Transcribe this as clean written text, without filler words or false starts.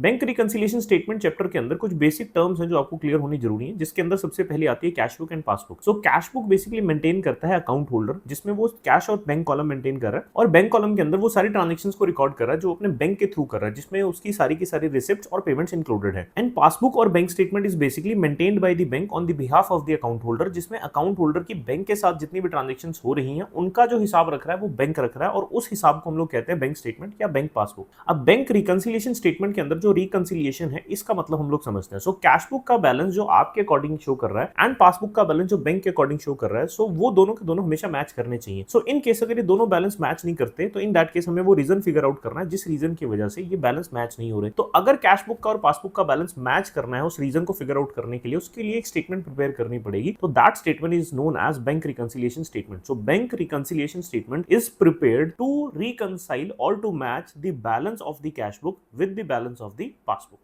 Bank reconciliation statement chapter के अंदर कुछ बेसिक टर्म्स हैं जो आपको क्लियर होनी जरूरी है, जिसके अंदर सबसे पहले आती है cash book and passbook. So cash book basically maintain करता है अकाउंट होल्डर, जिसमें वो कैश और बैंक कॉलम मेंटेन कर रहा है, और बैंक कॉलम के अंदर वो सारी ट्रांजेक्शंस को रिकॉर्ड कर रहा है जो अपने बैंक के थ्रू कर रहा है, जिसमें उसकी सारी की सारी रिसिप्ट्स और पेमेंट्स इंक्लूडेड है। एंड पासबुक और bank statement is basically maintained by the bank on the behalf of the account holder, जिसमें अकाउंट होल्डर की बैंक के साथ जितनी भी ट्रांजेक्शंस हो रही हैं उनका जो हिसाब रख रहा है वो बैंक रख रहा है, और उस हिसाब को हम लोग कहते हैं बैंक स्टेटमेंट या बैंक पासबुक। अब बैंक रिकंसिलिएशन स्टेटमेंट के अंदर जो रिकंसिलिएशन है इसका मतलब हम लोग समझते हैं। सो कैश बुक का बैलेंस जो आपके अकॉर्डिंग शो कर रहा है एंड पासबुक का बैलेंस जो बैंक के अकॉर्डिंग शो कर रहा है, सो वो दोनों के दोनों हमेशा मैच करने चाहिए। सो इन केस अगर ये दोनों बैलेंस मैच नहीं करते तो इन दैट केस हमें वो रीजन फिगर आउट करना है जिस रीजन की वजह से ये बैलेंस मैच नहीं हो रहे। तो अगर कैश बुक का और पासबुक का बैलेंस मैच करना है, उस रीजन को फिगर आउट करने के लिए उसके लिए एक स्टेटमेंट प्रिपेयर करनी पड़ेगी। तो that statement is known as bank reconciliation statement. So bank reconciliation statement is prepared to reconcile or to match the balance of the cash book with the balance of the passbook.